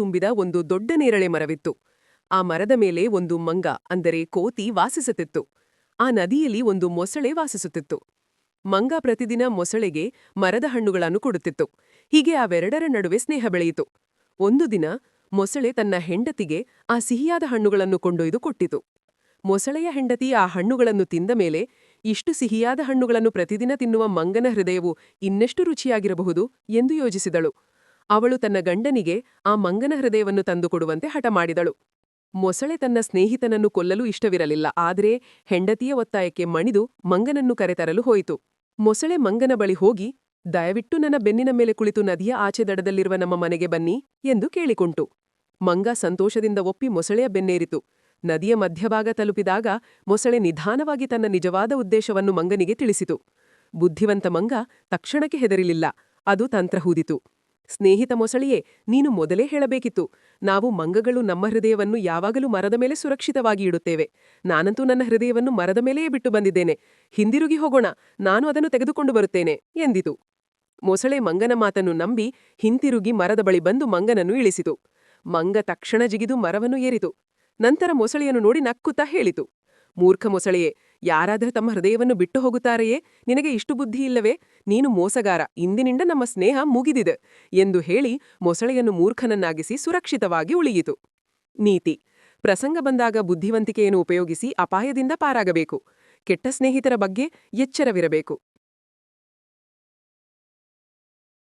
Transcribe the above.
ತುಂಬಿದ ಒಂದು ದೊಡ್ಡ ನೇರಳೆ ಮರವಿತ್ತು. ಆ ಮರದ ಮೇಲೆ ಒಂದು ಮಂಗ ಅಂದರೆ ಕೋತಿ ವಾಸಿಸುತ್ತಿತ್ತು. ಆ ನದಿಯಲ್ಲಿ ಒಂದು ಮೊಸಳೆ ವಾಸಿಸುತ್ತಿತ್ತು. ಮಂಗ ಪ್ರತಿದಿನ ಮೊಸಳೆಗೆ ಮರದ ಹಣ್ಣುಗಳನ್ನು ಕೊಡುತ್ತಿತ್ತು. ಹೀಗೆ ಅವೆರಡರ ನಡುವೆ ಸ್ನೇಹ ಬೆಳೆಯಿತು. ಒಂದು ದಿನ ಮೊಸಳೆ ತನ್ನ ಹೆಂಡತಿಗೆ ಆ ಸಿಹಿಯಾದ ಹಣ್ಣುಗಳನ್ನು ಕೊಂಡೊಯ್ದು ಕೊಟ್ಟಿತು. ಮೊಸಳೆಯ ಹೆಂಡತಿ ಆ ಹಣ್ಣುಗಳನ್ನು ತಿಂದ ಮೇಲೆ, ಇಷ್ಟು ಸಿಹಿಯಾದ ಹಣ್ಣುಗಳನ್ನು ಪ್ರತಿದಿನ ತಿನ್ನುವ ಮಂಗನ ಹೃದಯವು ಇನ್ನೆಷ್ಟು ರುಚಿಯಾಗಿರಬಹುದು ಎಂದು ಯೋಚಿಸಿದಳು. ಅವಳು ತನ್ನ ಗಂಡನಿಗೆ ಆ ಮಂಗನ ಹೃದಯವನ್ನು ತಂದುಕೊಡುವಂತೆ ಹಠ ಮಾಡಿದಳು. ಮೊಸಳೆ ತನ್ನ ಸ್ನೇಹಿತನನ್ನು ಕೊಲ್ಲಲು ಇಷ್ಟವಿರಲಿಲ್ಲ, ಆದರೆ ಹೆಂಡತಿಯ ಒತ್ತಾಯಕ್ಕೆ ಮಣಿದು ಮಂಗನನ್ನು ಕರೆತರಲು ಹೋಯಿತು. ಮೊಸಳೆ ಮಂಗನ ಬಳಿ ಹೋಗಿ, ದಯವಿಟ್ಟು ನನ್ನ ಬೆನ್ನಿನ ಮೇಲೆ ಕುಳಿತು ನದಿಯ ಆಚೆ ದಡದಲ್ಲಿರುವ ನಮ್ಮ ಮನೆಗೆ ಬನ್ನಿ ಎಂದು ಕೇಳಿಕೊಂಟು. ಮಂಗ ಸಂತೋಷದಿಂದ ಒಪ್ಪಿ ಮೊಸಳೆಯ ಬೆನ್ನೇರಿತು. ನದಿಯ ಮಧ್ಯಭಾಗ ತಲುಪಿದಾಗ ಮೊಸಳೆ ನಿಧಾನವಾಗಿ ತನ್ನ ನಿಜವಾದ ಉದ್ದೇಶವನ್ನು ಮಂಗನಿಗೆ ತಿಳಿಸಿತು. ಬುದ್ಧಿವಂತ ಮಂಗ ತಕ್ಷಣಕ್ಕೆ ಹೆದರಿಲಿಲ್ಲ. ಅದು ತಂತ್ರ ಹೂದಿತು. ಸ್ನೇಹಿತ ಮೊಸಳೆಯೇ, ನೀನು ಮೊದಲೇ ಹೇಳಬೇಕಿತ್ತು. ನಾವು ಮಂಗಗಳು ನಮ್ಮ ಹೃದಯವನ್ನು ಯಾವಾಗಲೂ ಮರದ ಮೇಲೆ ಸುರಕ್ಷಿತವಾಗಿ ಇಡುತ್ತೇವೆ. ನಾನಂತೂ ನನ್ನ ಹೃದಯವನ್ನು ಮರದ ಮೇಲೆಯೇ ಬಿಟ್ಟು ಬಂದಿದ್ದೇನೆ. ಹಿಂದಿರುಗಿ ಹೋಗೋಣ, ನಾನು ಅದನ್ನು ತೆಗೆದುಕೊಂಡು ಬರುತ್ತೇನೆ ಎಂದಿತು. ಮೊಸಳೆ ಮಂಗನ ಮಾತನ್ನು ನಂಬಿ ಹಿಂತಿರುಗಿ ಮರದ ಬಳಿ ಬಂದು ಮಂಗನನ್ನು ಇಳಿಸಿತು. ಮಂಗ ತಕ್ಷಣ ಜಿಗಿದು ಮರವನ್ನು ಏರಿತು. ನಂತರ ಮೊಸಳೆಯನ್ನು ನೋಡಿ ನಕ್ಕುತ್ತಾ ಹೇಳಿತು, ಮೂರ್ಖ ಮೊಸಳೆಯೇ, ಯಾರಾದರೂ ತಮ್ಮ ಹೃದಯವನ್ನು ಬಿಟ್ಟು ಹೋಗುತ್ತಾರೆಯೇ? ನಿನಗೆ ಇಷ್ಟು ಬುದ್ಧಿ ಇಲ್ಲವೇ? ನೀನು ಮೋಸಗಾರ, ಇಂದಿನಿಂದ ನಮ್ಮ ಸ್ನೇಹ ಮುಗಿದಿದೆ ಎಂದು ಹೇಳಿ ಮೊಸಳೆಯನ್ನು ಮೂರ್ಖನನ್ನಾಗಿಸಿ ಸುರಕ್ಷಿತವಾಗಿ ಉಳಿಯಿತು. ನೀತಿ: ಪ್ರಸಂಗ ಬಂದಾಗ ಬುದ್ಧಿವಂತಿಕೆಯನ್ನು ಉಪಯೋಗಿಸಿ ಅಪಾಯದಿಂದ ಪಾರಾಗಬೇಕು. ಕೆಟ್ಟ ಸ್ನೇಹಿತರ ಬಗ್ಗೆ ಎಚ್ಚರವಿರಬೇಕು.